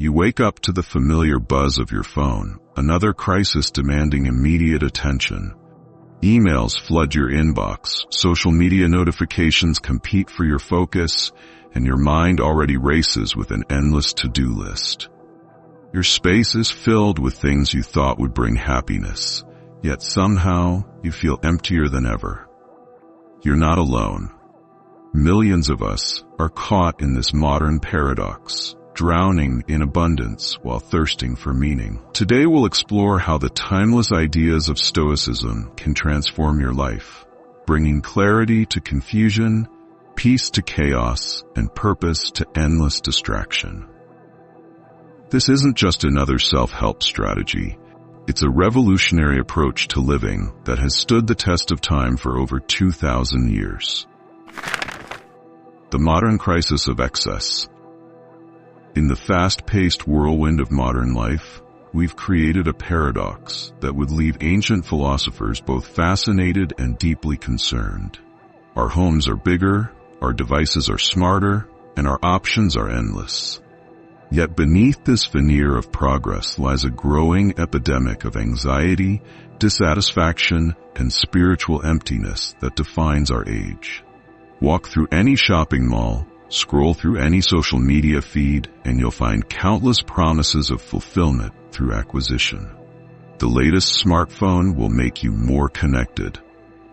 You wake up to the familiar buzz of your phone, another crisis demanding immediate attention. Emails flood your inbox, social media notifications compete for your focus, and your mind already races with an endless to-do list. Your space is filled with things you thought would bring happiness, yet somehow you feel emptier than ever. You're not alone. Millions of us are caught in this modern paradox, drowning in abundance while thirsting for meaning. Today we'll explore how the timeless ideas of Stoicism can transform your life, bringing clarity to confusion, peace to chaos, and purpose to endless distraction. This isn't just another self-help strategy. It's a revolutionary approach to living that has stood the test of time for over 2,000 years. The modern crisis of excess. In the fast-paced whirlwind of modern life, we've created a paradox that would leave ancient philosophers both fascinated and deeply concerned. Our homes are bigger, our devices are smarter, and our options are endless. Yet beneath this veneer of progress lies a growing epidemic of anxiety, dissatisfaction, and spiritual emptiness that defines our age. Walk through any shopping mall, scroll through any social media feed, and you'll find countless promises of fulfillment through acquisition. The latest smartphone will make you more connected.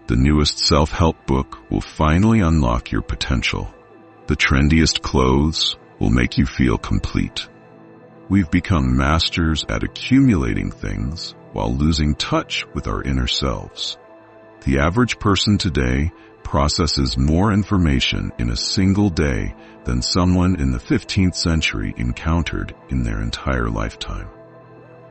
The newest self-help book will finally unlock your potential. The trendiest clothes will make you feel complete. We've become masters at accumulating things while losing touch with our inner selves. The average person today processes more information in a single day than someone in the 15th century encountered in their entire lifetime.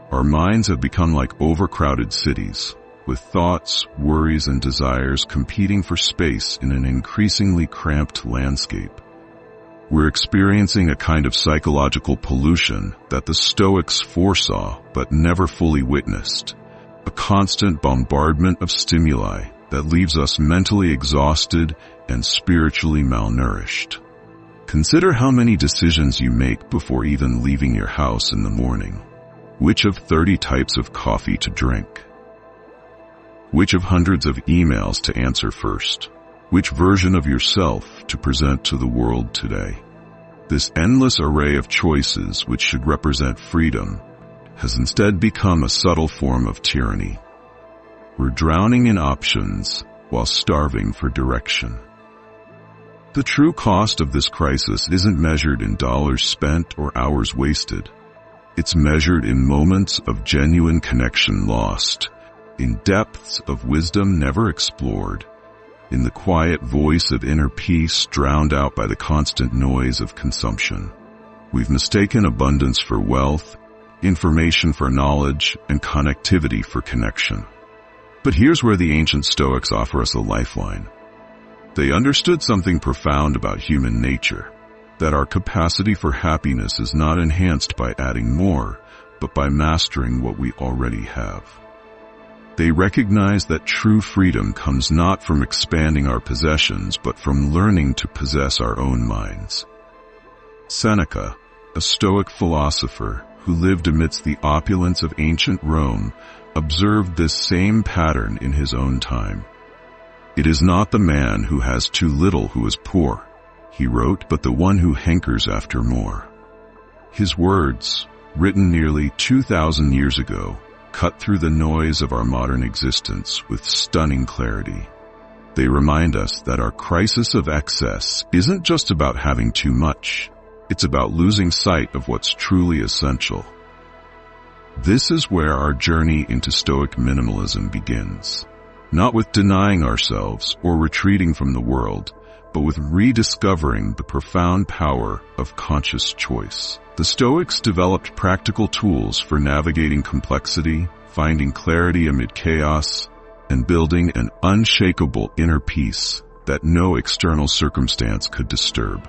Our minds have become like overcrowded cities, with thoughts, worries, and desires competing for space in an increasingly cramped landscape. We're experiencing a kind of psychological pollution that the Stoics foresaw but never fully witnessed, a constant bombardment of stimuli that leaves us mentally exhausted and spiritually malnourished. Consider how many decisions you make before even leaving your house in the morning. Which of 30 types of coffee to drink? Which of hundreds of emails to answer first? Which version of yourself to present to the world today? This endless array of choices, which should represent freedom, has instead become a subtle form of tyranny. We're drowning in options while starving for direction. The true cost of this crisis isn't measured in dollars spent or hours wasted. It's measured in moments of genuine connection lost, in depths of wisdom never explored, in the quiet voice of inner peace drowned out by the constant noise of consumption. We've mistaken abundance for wealth, information for knowledge, and connectivity for connection. But here's where the ancient Stoics offer us a lifeline. They understood something profound about human nature, that our capacity for happiness is not enhanced by adding more, but by mastering what we already have. They recognize that true freedom comes not from expanding our possessions, but from learning to possess our own minds. Seneca, a Stoic philosopher who lived amidst the opulence of ancient Rome, observed this same pattern in his own time. "It is not the man who has too little who is poor," he wrote, "but the one who hankers after more." His words, written nearly 2,000 years ago, cut through the noise of our modern existence with stunning clarity. They remind us that our crisis of excess isn't just about having too much. It's about losing sight of what's truly essential. This is where our journey into Stoic minimalism begins. Not with denying ourselves or retreating from the world, but with rediscovering the profound power of conscious choice. The Stoics developed practical tools for navigating complexity, finding clarity amid chaos, and building an unshakable inner peace that no external circumstance could disturb.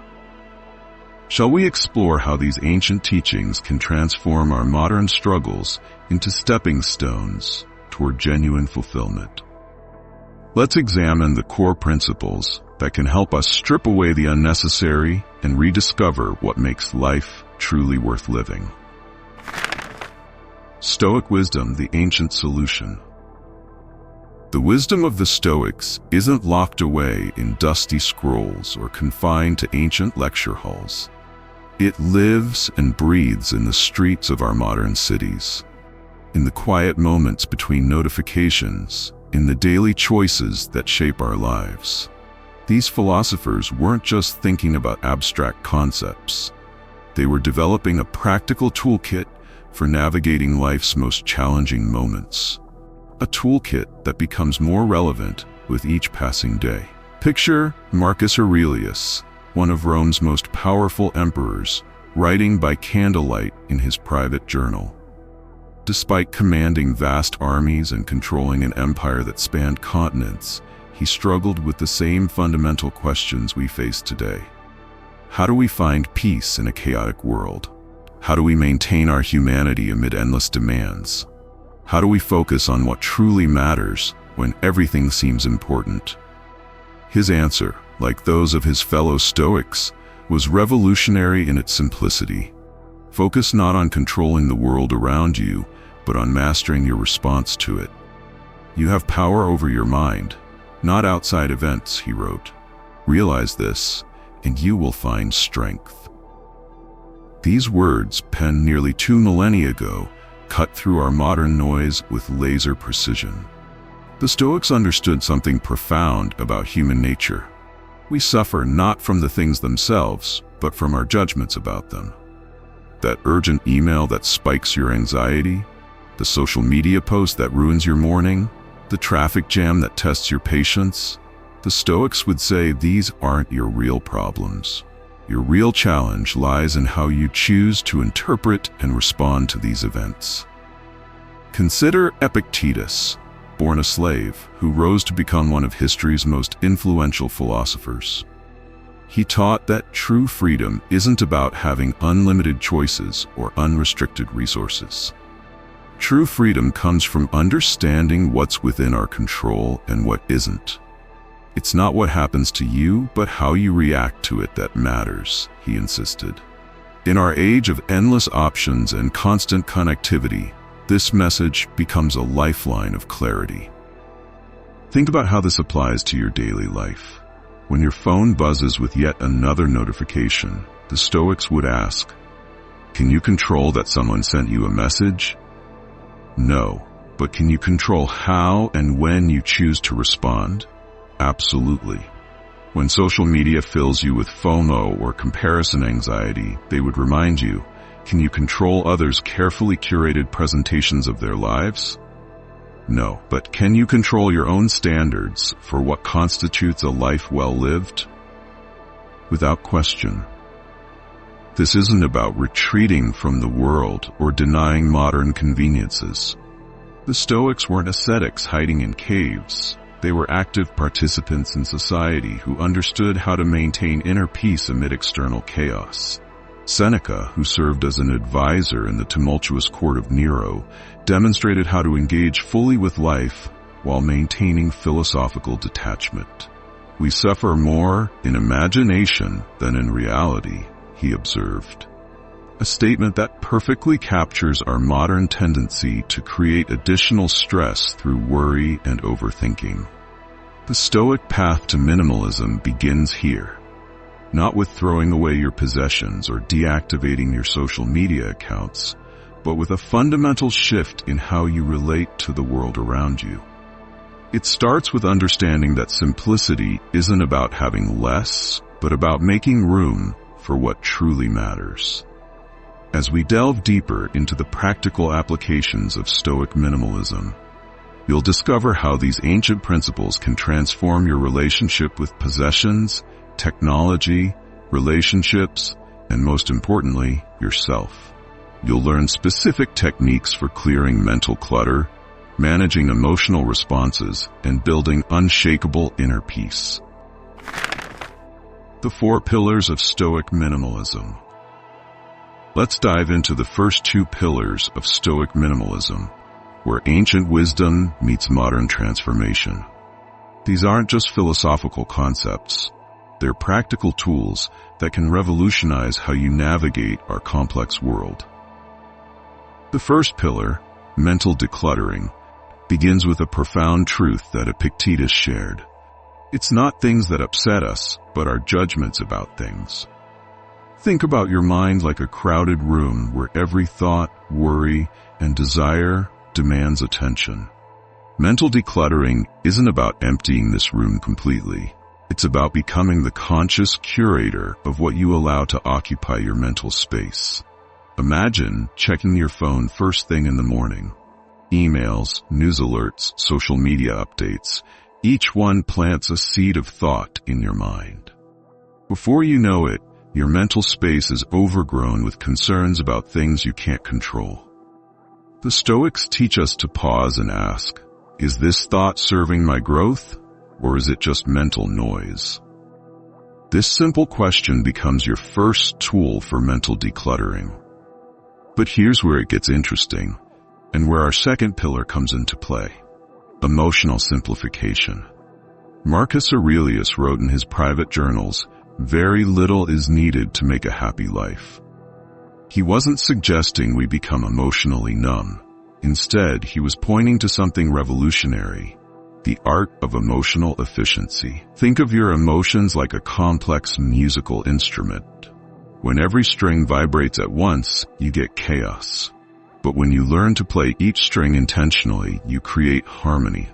Shall we explore how these ancient teachings can transform our modern struggles into stepping stones toward genuine fulfillment? Let's examine the core principles that can help us strip away the unnecessary and rediscover what makes life truly worth living. Stoic wisdom, the ancient solution. The wisdom of the Stoics isn't locked away in dusty scrolls or confined to ancient lecture halls. It lives and breathes in the streets of our modern cities, in the quiet moments between notifications, in the daily choices that shape our lives. These philosophers weren't just thinking about abstract concepts. They were developing a practical toolkit for navigating life's most challenging moments. A toolkit that becomes more relevant with each passing day. Picture Marcus Aurelius, one of Rome's most powerful emperors, writing by candlelight in his private journal. Despite commanding vast armies and controlling an empire that spanned continents, he struggled with the same fundamental questions we face today. How do we find peace in a chaotic world? How do we maintain our humanity amid endless demands? How do we focus on what truly matters when everything seems important? His answer, like those of his fellow Stoics, was revolutionary in its simplicity. Focus not on controlling the world around you, but on mastering your response to it. You have power over your mind, not outside events, he wrote. Realize this, and you will find strength. These words, penned nearly 2 millennia ago, cut through our modern noise with laser precision. The Stoics understood something profound about human nature. We suffer not from the things themselves, but from our judgments about them. That urgent email that spikes your anxiety, the social media post that ruins your morning, the traffic jam that tests your patience. The Stoics would say these aren't your real problems. Your real challenge lies in how you choose to interpret and respond to these events. Consider Epictetus, born a slave, who rose to become one of history's most influential philosophers. He taught that true freedom isn't about having unlimited choices or unrestricted resources. True freedom comes from understanding what's within our control and what isn't. It's not what happens to you, but how you react to it that matters, he insisted. In our age of endless options and constant connectivity, this message becomes a lifeline of clarity. Think about how this applies to your daily life. When your phone buzzes with yet another notification, the Stoics would ask, can you control that someone sent you a message? No, but can you control how and when you choose to respond? Absolutely. When social media fills you with FOMO or comparison anxiety, they would remind you, can you control others' carefully curated presentations of their lives? No, but can you control your own standards for what constitutes a life well lived? Without question. This isn't about retreating from the world or denying modern conveniences. The Stoics weren't ascetics hiding in caves. They were active participants in society who understood how to maintain inner peace amid external chaos. Seneca, who served as an advisor in the tumultuous court of Nero, demonstrated how to engage fully with life while maintaining philosophical detachment. We suffer more in imagination than in reality, he observed. A statement that perfectly captures our modern tendency to create additional stress through worry and overthinking. The Stoic path to minimalism begins here, not with throwing away your possessions or deactivating your social media accounts, but with a fundamental shift in how you relate to the world around you. It starts with understanding that simplicity isn't about having less, but about making room for what truly matters. As we delve deeper into the practical applications of Stoic minimalism, you'll discover how these ancient principles can transform your relationship with possessions, technology, relationships, and most importantly, yourself. You'll learn specific techniques for clearing mental clutter, managing emotional responses, and building unshakable inner peace. The 4 pillars of Stoic minimalism. Let's dive into the first 2 pillars of Stoic minimalism, where ancient wisdom meets modern transformation. These aren't just philosophical concepts. They're practical tools that can revolutionize how you navigate our complex world. The first pillar, mental decluttering, begins with a profound truth that Epictetus shared. It's not things that upset us, but our judgments about things. Think about your mind like a crowded room where every thought, worry, and desire demands attention. Mental decluttering isn't about emptying this room completely. It's about becoming the conscious curator of what you allow to occupy your mental space. Imagine checking your phone first thing in the morning. Emails, news alerts, social media updates. Each one plants a seed of thought in your mind. Before you know it, your mental space is overgrown with concerns about things you can't control. The Stoics teach us to pause and ask, is this thought serving my growth, or is it just mental noise? This simple question becomes your first tool for mental decluttering. But here's where it gets interesting, and where our second pillar comes into play. Emotional simplification. Marcus Aurelius wrote in his private journals, "Very little is needed to make a happy life." He wasn't suggesting we become emotionally numb. Instead, he was pointing to something revolutionary, the art of emotional efficiency. Think of your emotions like a complex musical instrument. When every string vibrates at once, you get chaos. But when you learn to play each string intentionally, you create harmony.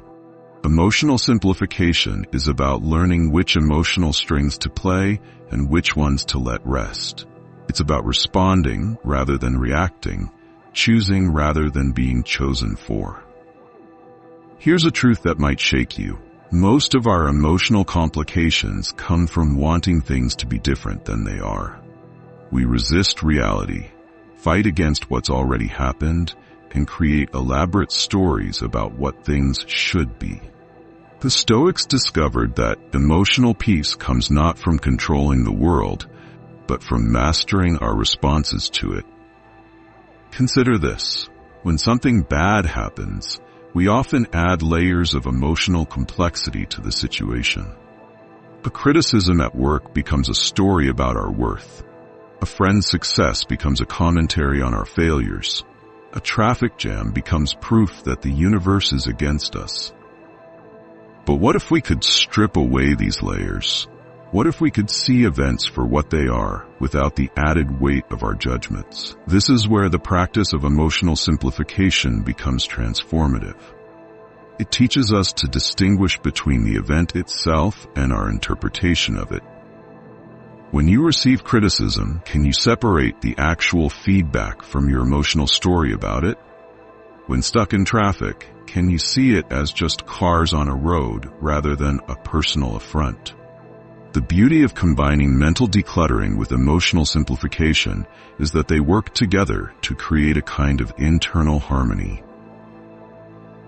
Emotional simplification is about learning which emotional strings to play and which ones to let rest. It's about responding rather than reacting, choosing rather than being chosen for. Here's a truth that might shake you. Most of our emotional complications come from wanting things to be different than they are. We resist reality, fight against what's already happened, and create elaborate stories about what things should be. The Stoics discovered that emotional peace comes not from controlling the world, but from mastering our responses to it. Consider this. When something bad happens, we often add layers of emotional complexity to the situation. A criticism at work becomes a story about our worth. A friend's success becomes a commentary on our failures. A traffic jam becomes proof that the universe is against us. But what if we could strip away these layers? What if we could see events for what they are, without the added weight of our judgments? This is where the practice of emotional simplification becomes transformative. It teaches us to distinguish between the event itself and our interpretation of it. When you receive criticism, can you separate the actual feedback from your emotional story about it? When stuck in traffic, can you see it as just cars on a road rather than a personal affront? The beauty of combining mental decluttering with emotional simplification is that they work together to create a kind of internal harmony.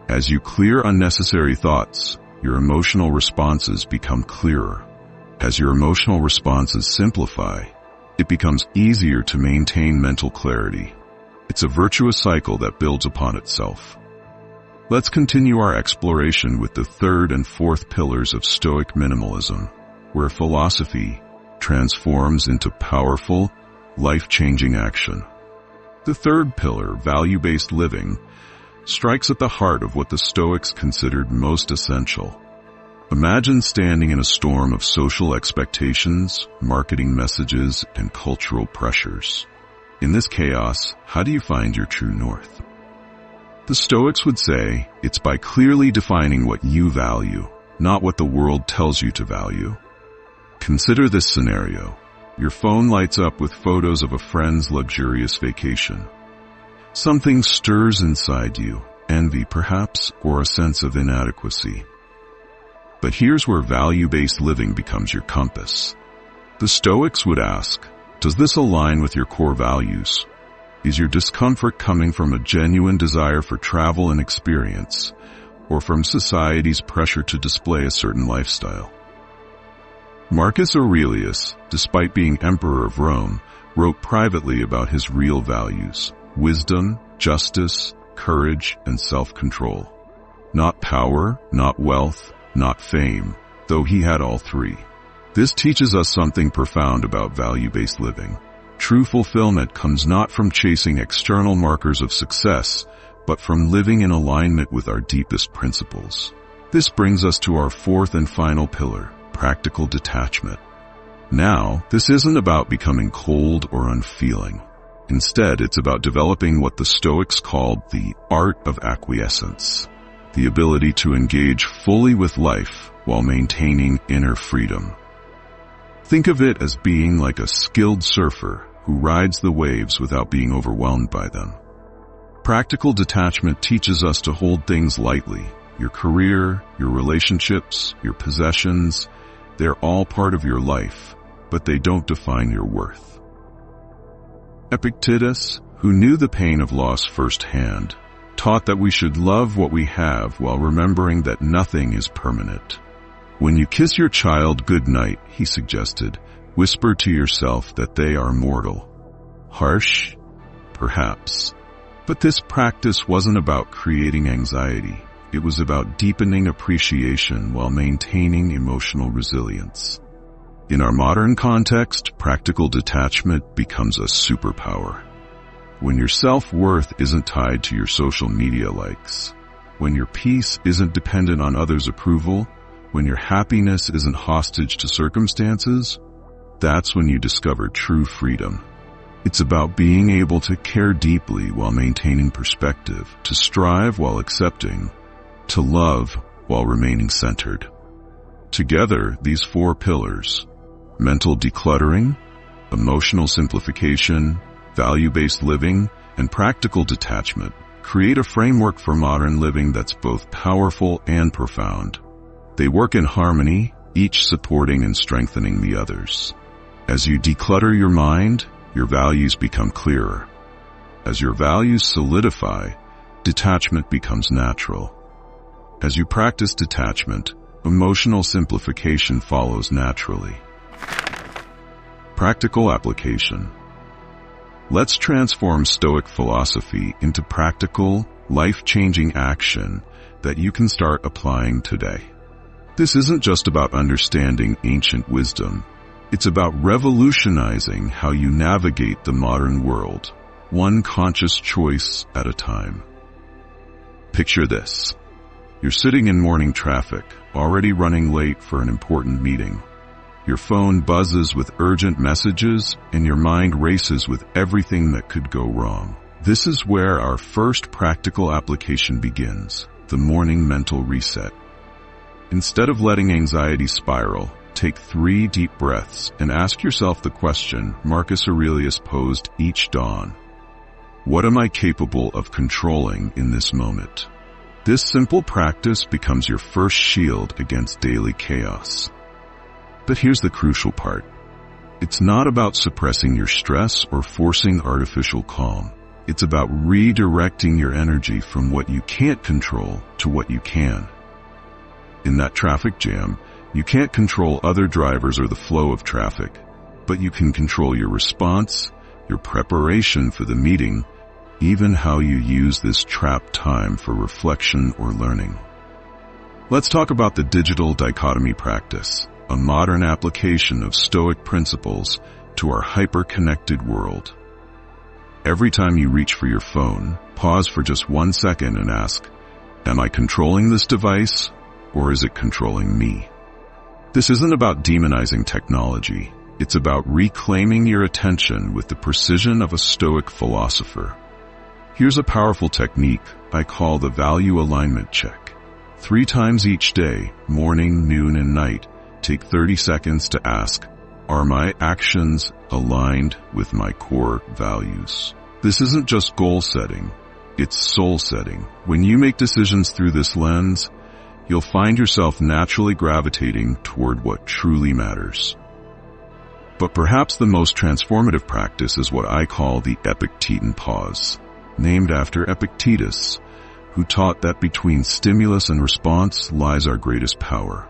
As you clear unnecessary thoughts, your emotional responses become clearer. As your emotional responses simplify, it becomes easier to maintain mental clarity. It's a virtuous cycle that builds upon itself. Let's continue our exploration with the third and fourth pillars of Stoic Minimalism, where philosophy transforms into powerful, life-changing action. The third pillar, value-based living, strikes at the heart of what the Stoics considered most essential. Imagine standing in a storm of social expectations, marketing messages, and cultural pressures. In this chaos, how do you find your true north? The Stoics would say, it's by clearly defining what you value, not what the world tells you to value. Consider this scenario. Your phone lights up with photos of a friend's luxurious vacation. Something stirs inside you, envy perhaps, or a sense of inadequacy. But here's where value-based living becomes your compass. The Stoics would ask, does this align with your core values? Is your discomfort coming from a genuine desire for travel and experience, or from society's pressure to display a certain lifestyle? Marcus Aurelius, despite being emperor of Rome, wrote privately about his real values: wisdom, justice, courage, and self-control. Not power, not wealth, not fame, though he had all three. This teaches us something profound about value-based living. True fulfillment comes not from chasing external markers of success, but from living in alignment with our deepest principles. This brings us to our fourth and final pillar, practical detachment. Now, this isn't about becoming cold or unfeeling. Instead, it's about developing what the Stoics called the art of acquiescence, the ability to engage fully with life while maintaining inner freedom. Think of it as being like a skilled surfer who rides the waves without being overwhelmed by them. Practical detachment teaches us to hold things lightly. Your career, your relationships, your possessions, they're all part of your life, but they don't define your worth. Epictetus, who knew the pain of loss firsthand, taught that we should love what we have while remembering that nothing is permanent. When you kiss your child goodnight, he suggested, whisper to yourself that they are mortal. Harsh? Perhaps. But this practice wasn't about creating anxiety. It was about deepening appreciation while maintaining emotional resilience. In our modern context, practical detachment becomes a superpower. When your self-worth isn't tied to your social media likes, when your peace isn't dependent on others' approval, when your happiness isn't hostage to circumstances, that's when you discover true freedom. It's about being able to care deeply while maintaining perspective, to strive while accepting, to love while remaining centered. Together, these four pillars, mental decluttering, emotional simplification, value-based living, and practical detachment, create a framework for modern living that's both powerful and profound. They work in harmony, each supporting and strengthening the others. As you declutter your mind, your values become clearer. As your values solidify, detachment becomes natural. As you practice detachment, emotional simplification follows naturally. Practical application. Let's transform Stoic philosophy into practical, life-changing action that you can start applying today. This isn't just about understanding ancient wisdom. It's about revolutionizing how you navigate the modern world, one conscious choice at a time. Picture this. You're sitting in morning traffic, already running late for an important meeting. Your phone buzzes with urgent messages, and your mind races with everything that could go wrong. This is where our first practical application begins, the morning mental reset. Instead of letting anxiety spiral, take 3 deep breaths and ask yourself the question Marcus Aurelius posed each dawn. What am I capable of controlling in this moment? This simple practice becomes your first shield against daily chaos. But here's the crucial part. It's not about suppressing your stress or forcing artificial calm. It's about redirecting your energy from what you can't control to what you can. In that traffic jam, you can't control other drivers or the flow of traffic, but you can control your response, your preparation for the meeting, even how you use this trapped time for reflection or learning. Let's talk about the digital dichotomy practice, a modern application of Stoic principles to our hyper-connected world. Every time you reach for your phone, pause for just 1 second and ask, am I controlling this device, or is it controlling me? This isn't about demonizing technology. It's about reclaiming your attention with the precision of a Stoic philosopher. Here's a powerful technique I call the value alignment check. 3 times each day, morning, noon, and night, take 30 seconds to ask, are my actions aligned with my core values? This isn't just goal setting, it's soul setting. When you make decisions through this lens, you'll find yourself naturally gravitating toward what truly matters. But perhaps the most transformative practice is what I call the Epictetan pause, named after Epictetus, who taught that between stimulus and response lies our greatest power.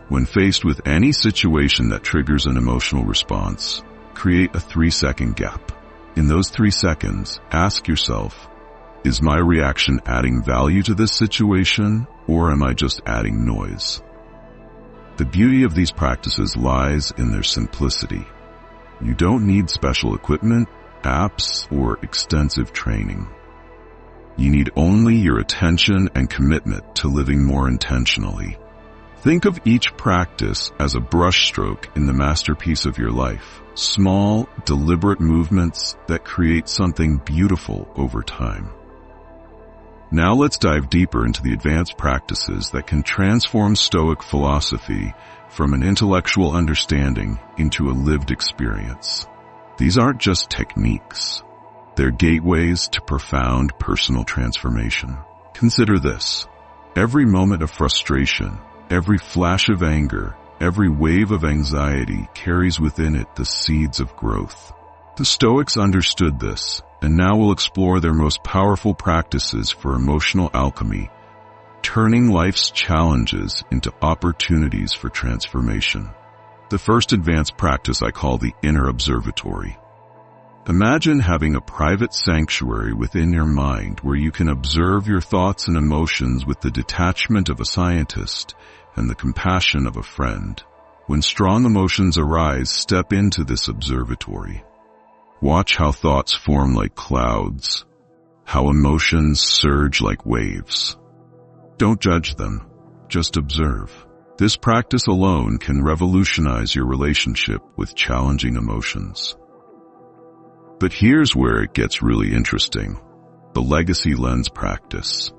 When faced with any situation that triggers an emotional response, create a 3-second gap. In those 3 seconds, ask yourself, is my reaction adding value to this situation, or am I just adding noise? The beauty of these practices lies in their simplicity. You don't need special equipment, apps, or extensive training. You need only your attention and commitment to living more intentionally. Think of each practice as a brushstroke in the masterpiece of your life. Small, deliberate movements that create something beautiful over time. Now let's dive deeper into the advanced practices that can transform Stoic philosophy from an intellectual understanding into a lived experience. These aren't just techniques. They're gateways to profound personal transformation. Consider this. Every moment of frustration, every flash of anger, every wave of anxiety carries within it the seeds of growth. The Stoics understood this, and now we'll explore their most powerful practices for emotional alchemy, turning life's challenges into opportunities for transformation. The first advanced practice I call the inner observatory. Imagine having a private sanctuary within your mind where you can observe your thoughts and emotions with the detachment of a scientist and the compassion of a friend. When strong emotions arise, step into this observatory. Watch how thoughts form like clouds, how emotions surge like waves. Don't judge them, just observe. This practice alone can revolutionize your relationship with challenging emotions. But here's where it gets really interesting. The legacy lens practice.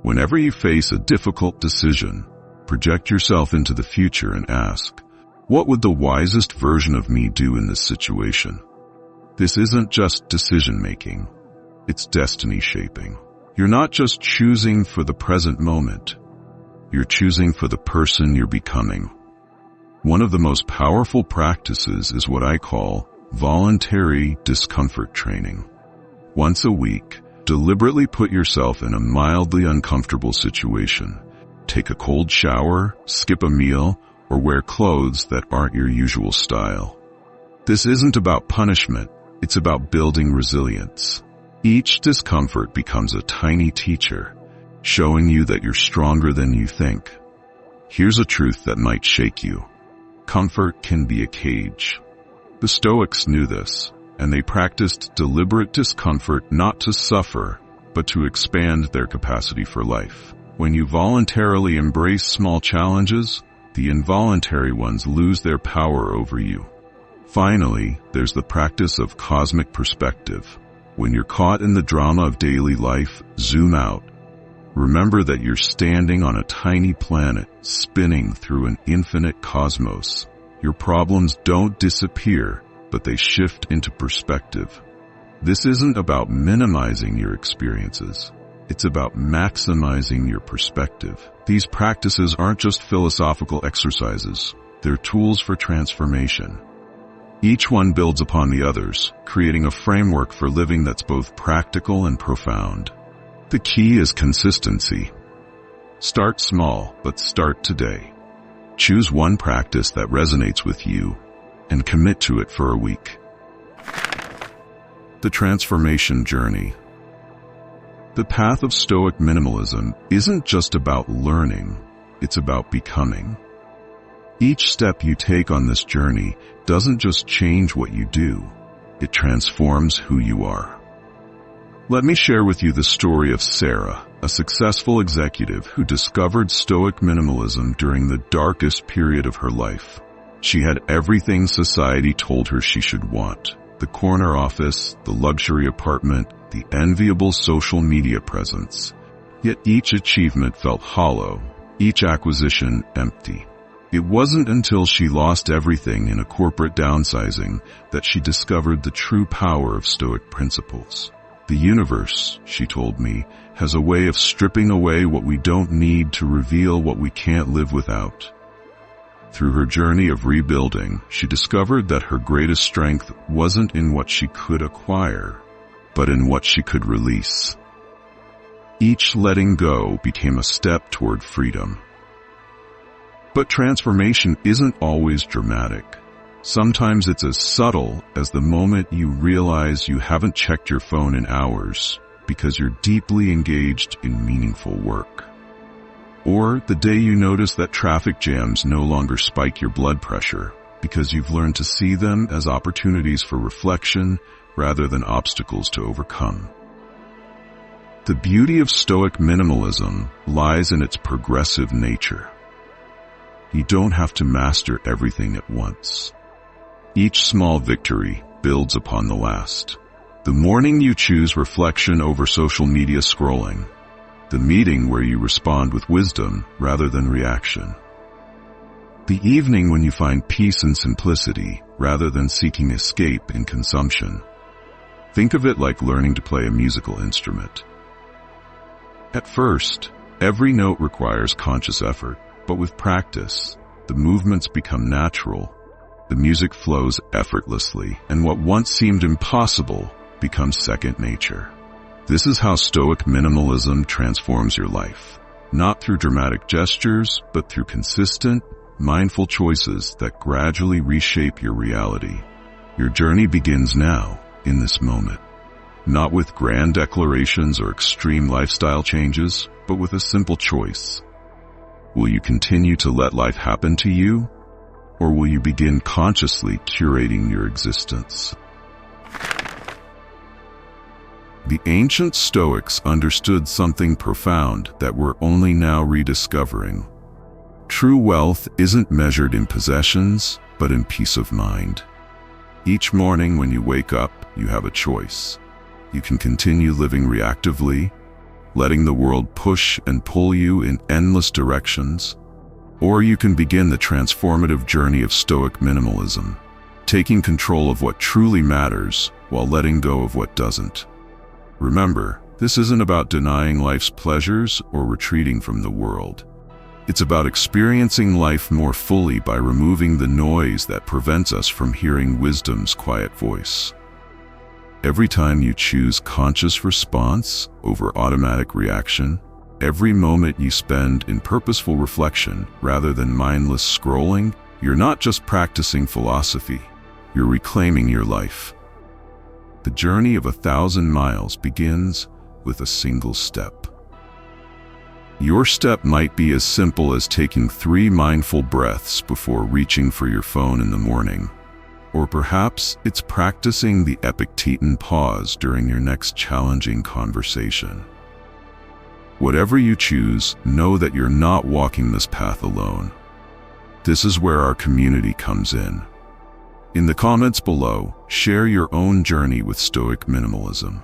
Whenever you face a difficult decision, project yourself into the future and ask, what would the wisest version of me do in this situation? This isn't just decision-making. It's destiny shaping. You're not just choosing for the present moment. You're choosing for the person you're becoming. One of the most powerful practices is what I call voluntary discomfort training. Once a week, deliberately put yourself in a mildly uncomfortable situation. Take a cold shower, skip a meal, or wear clothes that aren't your usual style. This isn't about punishment. It's about building resilience. Each discomfort becomes a tiny teacher, showing you that you're stronger than you think. Here's a truth that might shake you. Comfort can be a cage. The Stoics knew this, and they practiced deliberate discomfort not to suffer, but to expand their capacity for life. When you voluntarily embrace small challenges, the involuntary ones lose their power over you. Finally, there's the practice of cosmic perspective. When you're caught in the drama of daily life, zoom out. Remember that you're standing on a tiny planet, spinning through an infinite cosmos. Your problems don't disappear, but they shift into perspective. This isn't about minimizing your experiences. It's about maximizing your perspective. These practices aren't just philosophical exercises. They're tools for transformation. Each one builds upon the others, creating a framework for living that's both practical and profound. The key is consistency. Start small, but start today. Choose one practice that resonates with you and commit to it for a week. The transformation journey. The path of Stoic minimalism isn't just about learning, it's about becoming. Each step you take on this journey doesn't just change what you do, it transforms who you are. Let me share with you the story of Sarah, a successful executive who discovered Stoic minimalism during the darkest period of her life. She had everything society told her she should want: the corner office, the luxury apartment, the enviable social media presence. Yet each achievement felt hollow, each acquisition empty. It wasn't until she lost everything in a corporate downsizing that she discovered the true power of Stoic principles. The universe, she told me, has a way of stripping away what we don't need to reveal what we can't live without. Through her journey of rebuilding, she discovered that her greatest strength wasn't in what she could acquire, but in what she could release. Each letting go became a step toward freedom. But transformation isn't always dramatic. Sometimes it's as subtle as the moment you realize you haven't checked your phone in hours because you're deeply engaged in meaningful work. Or the day you notice that traffic jams no longer spike your blood pressure because you've learned to see them as opportunities for reflection rather than obstacles to overcome. The beauty of Stoic minimalism lies in its progressive nature. You don't have to master everything at once. Each small victory builds upon the last. The morning you choose reflection over social media scrolling. The meeting where you respond with wisdom rather than reaction. The evening when you find peace and simplicity rather than seeking escape in consumption. Think of it like learning to play a musical instrument. At first, every note requires conscious effort, but with practice, the movements become natural. The music flows effortlessly, and what once seemed impossible becomes second nature. This is how Stoic minimalism transforms your life. Not through dramatic gestures, but through consistent, mindful choices that gradually reshape your reality. Your journey begins now, in this moment. Not with grand declarations or extreme lifestyle changes, but with a simple choice. Will you continue to let life happen to you? Or will you begin consciously curating your existence? The ancient Stoics understood something profound that we're only now rediscovering. True wealth isn't measured in possessions, but in peace of mind. Each morning when you wake up, you have a choice. You can continue living reactively, letting the world push and pull you in endless directions, or you can begin the transformative journey of Stoic minimalism, taking control of what truly matters while letting go of what doesn't. Remember, this isn't about denying life's pleasures or retreating from the world. It's about experiencing life more fully by removing the noise that prevents us from hearing wisdom's quiet voice. Every time you choose conscious response over automatic reaction, every moment you spend in purposeful reflection rather than mindless scrolling, you're not just practicing philosophy, you're reclaiming your life. The journey of 1,000 miles begins with a single step. Your step might be as simple as taking 3 mindful breaths before reaching for your phone in the morning. Or perhaps it's practicing the Epictetan pause during your next challenging conversation. Whatever you choose, know that you're not walking this path alone. This is where our community comes in. In the comments below, share your own journey with Stoic minimalism.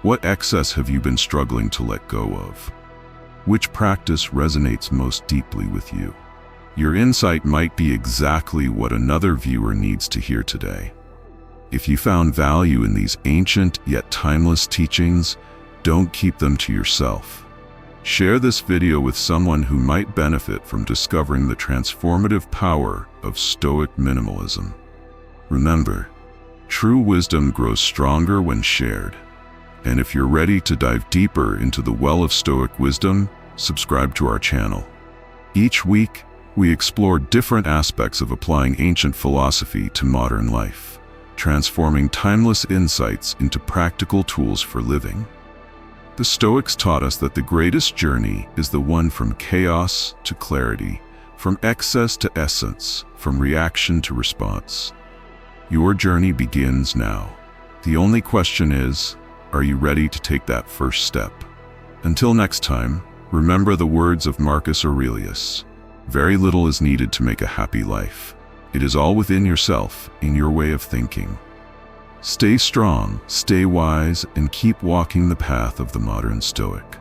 What excess have you been struggling to let go of? Which practice resonates most deeply with you? Your insight might be exactly what another viewer needs to hear today. If you found value in these ancient yet timeless teachings, don't keep them to yourself. Share this video with someone who might benefit from discovering the transformative power of Stoic minimalism. Remember, true wisdom grows stronger when shared. And if you're ready to dive deeper into the well of Stoic wisdom, subscribe to our channel. Each week, we explore different aspects of applying ancient philosophy to modern life, transforming timeless insights into practical tools for living. The Stoics taught us that the greatest journey is the one from chaos to clarity, from excess to essence, from reaction to response. Your journey begins now. The only question is, are you ready to take that first step? Until next time, remember the words of Marcus Aurelius. Very little is needed to make a happy life. It is all within yourself, in your way of thinking. Stay strong, stay wise, and keep walking the path of the modern Stoic.